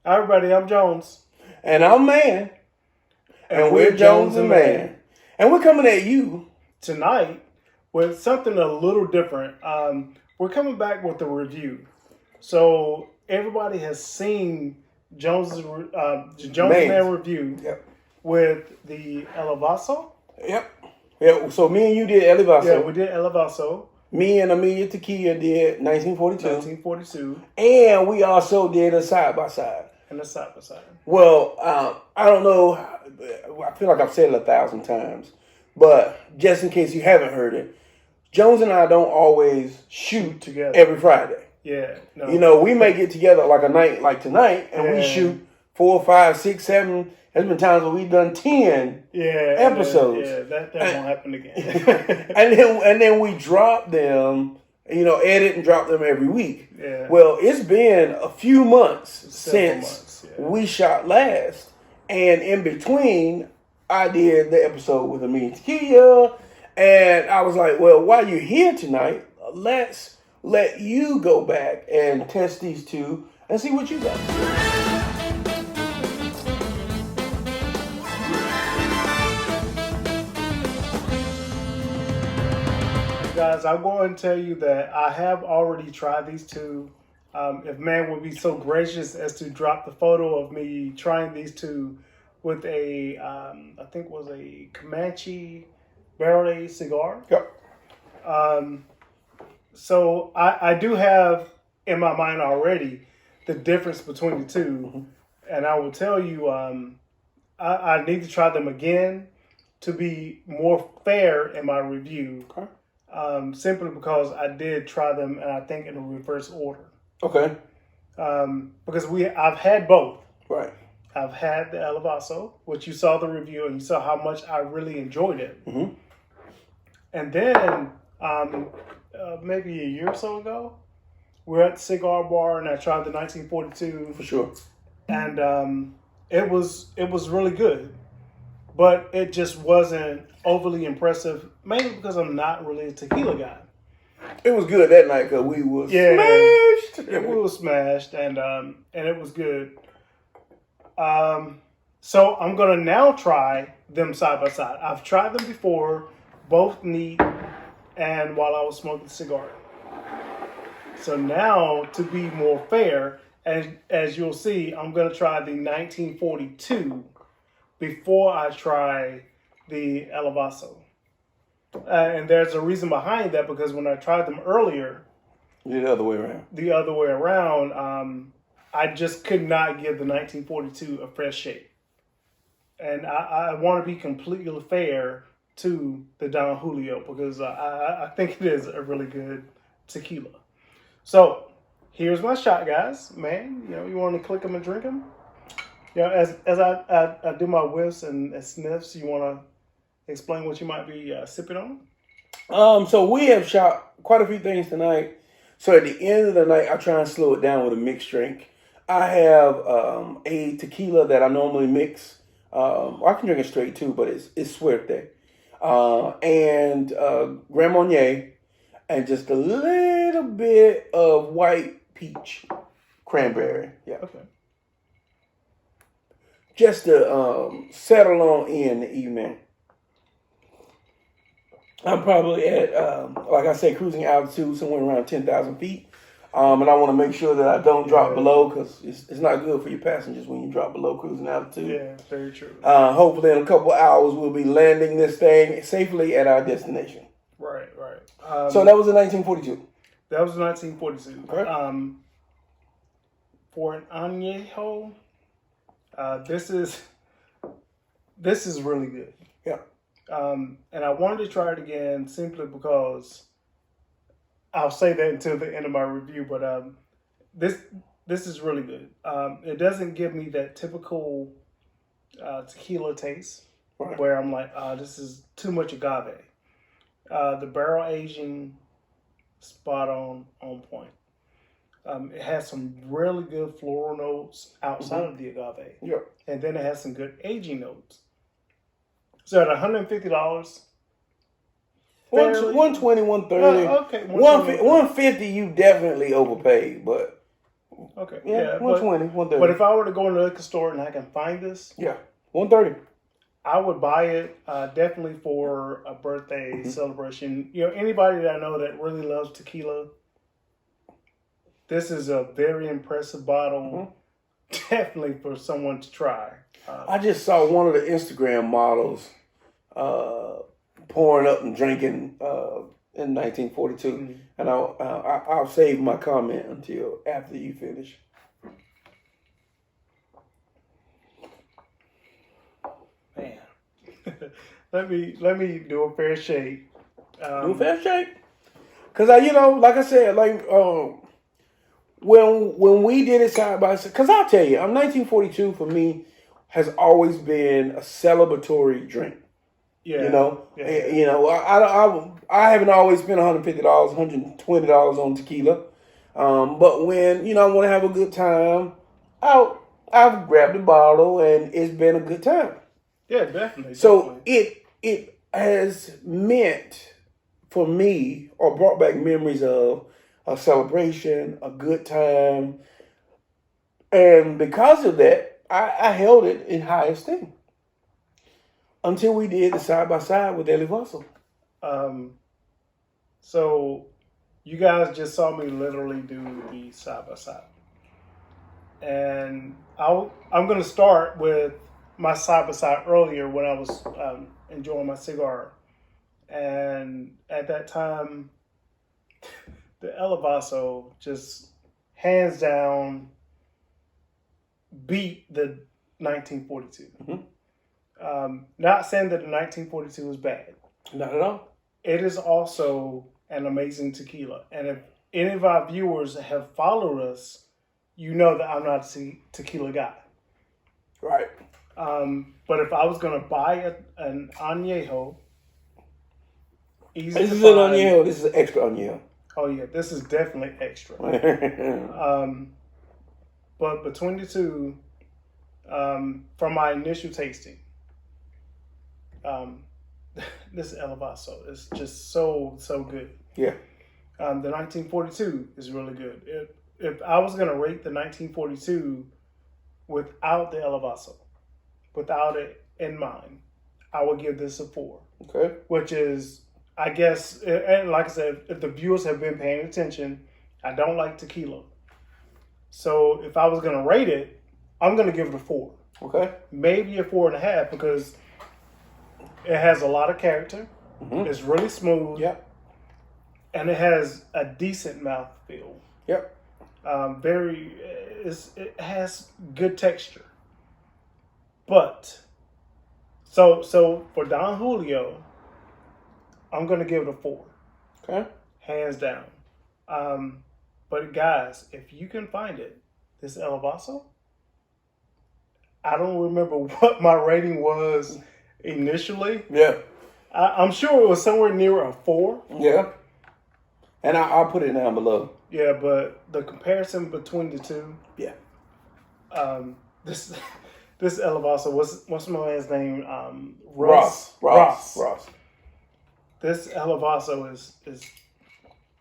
Hi, everybody, I'm Jones. And I'm Mann. And we're Jones and Mann. And we're coming at you tonight with something a little different. We're coming back with a review. So everybody has seen Jones and Mann review with the Elevaso. Yep. So me and you did Elevaso. Yeah, we did Elevaso. Me and Amelia Tequila did 1942. 1942. And we also did a side-by-side. And a side-by-side. Well, I don't know. I feel like I've said it 1,000 times. But just in case you haven't heard it, Jones and I don't always shoot together every Friday. Yeah. No. You know, we may get together like a night like tonight, and we shoot 4, 5, 6, 7. There's been times where we've done 10 episodes. Yeah, that won't happen again. and then we drop them, edit and drop them every week. Yeah. Well, it's been a few months since we shot last. And in between, I did the episode with Amelia Tequila. And I was like, well, while you're here tonight, let's let you go back and test these two and see what you got. Guys, I'm going to tell you that I have already tried these two. If Mann would be so gracious as to drop the photo of me trying these two with a, I think it was a Comanche barrel-aged cigar. Yep. So I do have in my mind already the difference between the two. Mm-hmm. And I will tell you, I need to try them again to be more fair in my review. Okay. Simply because I did try them, and I think in a reverse order. Okay. Because I've had both. Right. I've had the Elevaso, which you saw the review, and you saw how much I really enjoyed it. Mm-hmm. And then, maybe a year or so ago, we were at the cigar bar, and I tried the 1942. For sure. And it was really good. But it just wasn't overly impressive, mainly because I'm not really a tequila guy. It was good that night because we were smashed. Yeah, we were smashed, and it was good. So I'm gonna now try them side by side. I've tried them before, both neat, and while I was smoking a cigar. So now, to be more fair, as you'll see, I'm gonna try the 1942. Before I try the Elevaso. And there's a reason behind that, because when I tried them earlier... The other way around. I just could not give the 1942 a fresh shake. And I want to be completely fair to the Don Julio, because I think it is a really good tequila. So, here's my shot, guys. Man, you want to click them and drink them? As I do my whiffs and sniffs, you want to explain what you might be sipping on? So we have shot quite a few things tonight. So at the end of the night, I try and slow it down with a mixed drink. I have a tequila that I normally mix. I can drink it straight too, but it's Suerte. And Grand Marnier, and just a little bit of white peach cranberry. Yeah. Okay. Just to settle on in the evening. I'm probably at, like I say, cruising altitude somewhere around 10,000 feet. And I want to make sure that I don't drop below, because it's not good for your passengers when you drop below cruising altitude. Yeah, very true. Hopefully in a couple hours we'll be landing this thing safely at our destination. Right. So that was in 1942. That was 1942. Okay. For an añejo, this is really good. Yeah. And I wanted to try it again simply because I'll say that until the end of my review, but this is really good. It doesn't give me that typical tequila taste, right, where I'm like, this is too much agave. The barrel aging, spot on point. It has some really good floral notes outside of the agave. Yeah. And then it has some good aging notes. So at $150, 120, 130. Okay. 150 you definitely overpaid, but Okay. Yeah, 120, 130. But if I were to go in the liquor store and I can find this, yeah, 130. I would buy it definitely for a birthday celebration. You know, anybody that I know that really loves tequila, this is a very impressive bottle. Definitely for someone to try. I just saw one of the Instagram models pouring up and drinking in 1942, and I'll save my comment until after you finish. Man, let me do a fair shake. Do a fair shake, cause like I said, when we did it side by side, cause I'll tell you, 1942 for me has always been a celebratory drink. Yeah. I haven't always spent $150, $120 on tequila. But when, I want to have a good time, I've grabbed a bottle and it's been a good time. Yeah, definitely. So it has meant for me, or brought back memories of a celebration, a good time. And because of that, I held it in high esteem. Until we did the side by side with Elevaso. So you guys just saw me literally do the side by side, and I'm going to start with my side by side earlier when I was enjoying my cigar, and at that time, the Elevaso just hands down beat the 1942. Not saying that the 1942 is bad. Not at all. It is also an amazing tequila. And if any of our viewers have followed us, you know that I'm not a tequila guy. Right. But if I was going to buy an añejo, this is an añejo. This is an extra añejo. Oh, yeah. This is definitely extra. But between the two, from my initial tasting, this Elevaso is just so good. Yeah. The 1942 is really good. If I was going to rate the 1942 without the Elevaso, without it in mind, I would give this a 4. Okay. Which is, I guess, and like I said, if the viewers have been paying attention, I don't like tequila. So if I was going to rate it, I'm going to give it a 4. Okay. Maybe a 4.5 because it has a lot of character. It's really smooth. Yep. And it has a decent mouthfeel. Yep. It has good texture. But, so for Don Julio, I'm going to give it a 4. Okay. Hands down. But guys, if you can find it, this Elevaso, I don't remember what my rating was initially. Yeah. I'm sure it was somewhere near a 4. Yeah. And I'll put it down below. Yeah, but the comparison between the two. Yeah. This Elevaso, what's my man's name? Ross. This Elevaso is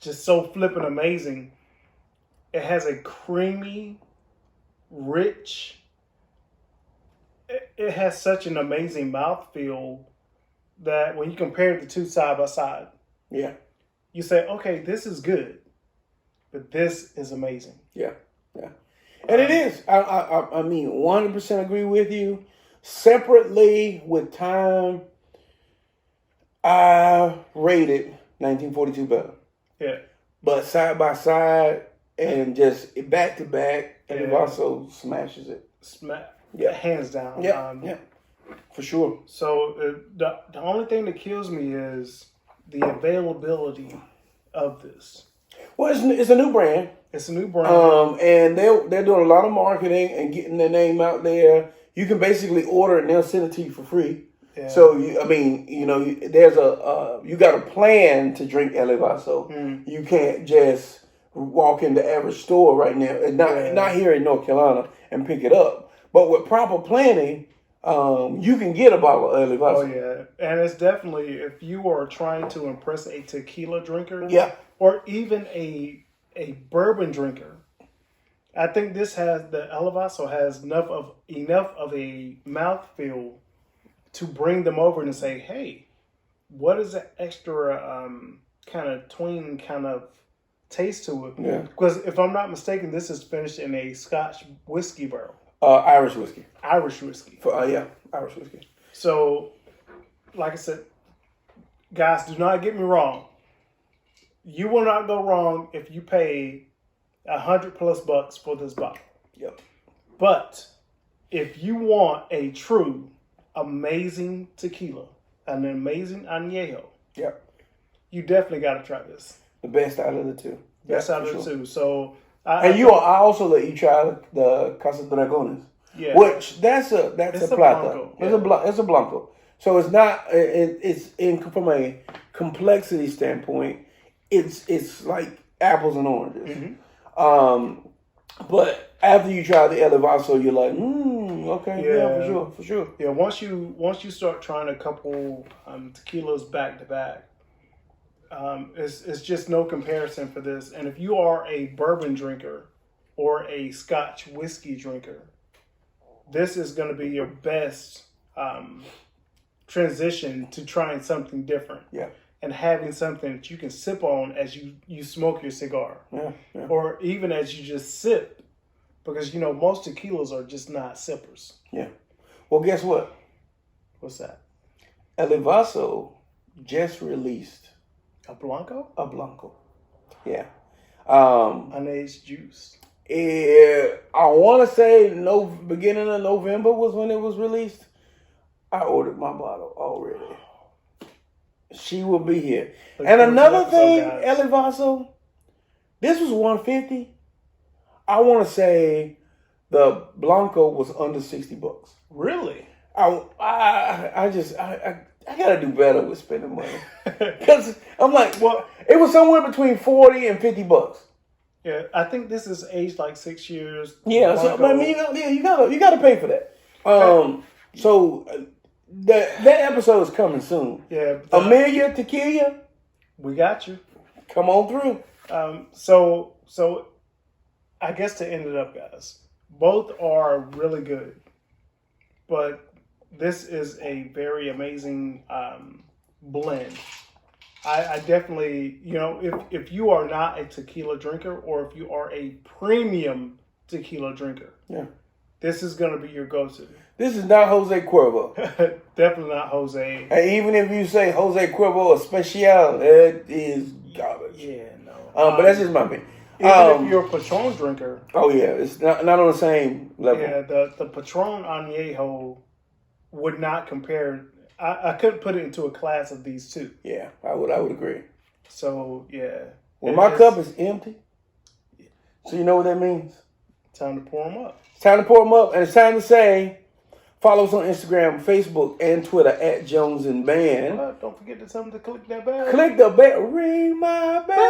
just so flippin' amazing. It has a creamy, rich. It has such an amazing mouthfeel that when you compare the two side by side, yeah, you say, okay, this is good, but this is amazing. Yeah, yeah, and it is. I mean, 100% agree with you. Separately, with time, I rated 1942 better. Yeah, but side by side and just back to back, and it also smashes it. Yeah, hands down. Yeah, for sure. So the only thing that kills me is the availability of this. Well, it's a new brand. It's a new brand. And they're doing a lot of marketing and getting their name out there. You can basically order it and they'll send it to you for free. Yeah. So there's you got a plan to drink Elevaso. You can't just walk in the average store right now, not here in North Carolina, and pick it up. But with proper planning, you can get a bottle of Elevaso. Oh yeah, and it's definitely, if you are trying to impress a tequila drinker, yeah, or even a bourbon drinker, I think the Elevaso has enough of a mouthfeel to bring them over and say, hey, what is that extra kind of twang kind of taste to it? Yeah. Because if I'm not mistaken, this is finished in a Scotch whiskey barrel. Irish whiskey. Irish whiskey. Irish whiskey. So, like I said, guys, do not get me wrong. You will not go wrong if you pay $100+ for this bottle. Yep. But if you want a true amazing tequila, an amazing añejo, yep, you definitely got to try this. The best out of the two. Best out of the two. So, I also let you try the Casa Dragones. Yeah. Which that's a plata. Blanco. It's a blanco. So it's not. It's from a complexity standpoint. It's like apples and oranges. Mm-hmm. But after you try the Elevaso, you're like, okay, for sure. Yeah, once you start trying a couple tequilas back to back, it's just no comparison for this. And if you are a bourbon drinker or a Scotch whiskey drinker, this is going to be your best transition to trying something different. Yeah. And having something that you can sip on as you smoke your cigar. Yeah. Or even as you just sip. Because, most tequilas are just not sippers. Yeah. Well, guess what? What's that? Elevaso just released A Blanco? a Blanco. Yeah. Unaged juice. I want to say beginning of November was when it was released. I ordered my bottle already. She will be here. And another thing, Elevaso, this was $150. I want to say the Blanco was under $60. Really? I gotta do better with spending money. Because I'm like, well, it was somewhere between $40 and $50. Yeah, I think this is aged like 6 years. Yeah, so I mean, you gotta pay for that. So that episode is coming soon. Yeah, Amelia Tequila, we got you. come on through. So I guess to end it up, guys, both are really good, but this is a very amazing blend. I definitely, if you are not a tequila drinker or if you are a premium tequila drinker, this is going to be your go-to. This is not Jose Cuervo. Definitely not Jose. And even if you say Jose Cuervo Especial, it is garbage. Yeah, no. But that's just my opinion. Even if you're a Patron drinker. Oh, yeah. It's not on the same level. Yeah, the Patron Añejo would not compare. I couldn't put it into a class of these two. Yeah, I would agree. So, yeah. When my cup is empty, so you know what that means? Time to pour them up. It's time to pour them up, and it's time to say, follow us on Instagram, Facebook, and Twitter at Jones and Mann. Don't forget to tell them to click that bell. Click the bell. Ring my bell.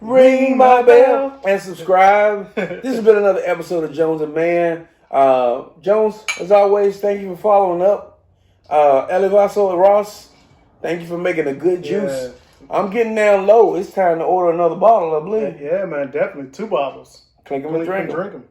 Ring my bell. And subscribe. This has been another episode of Jones and Mann. Jones, as always, thank you for following up. Elevaso and Ross, thank you for making a good juice. Yeah. I'm getting down low. It's time to order another bottle, I believe. Yeah, man, definitely. 2 bottles. Click them and drink them.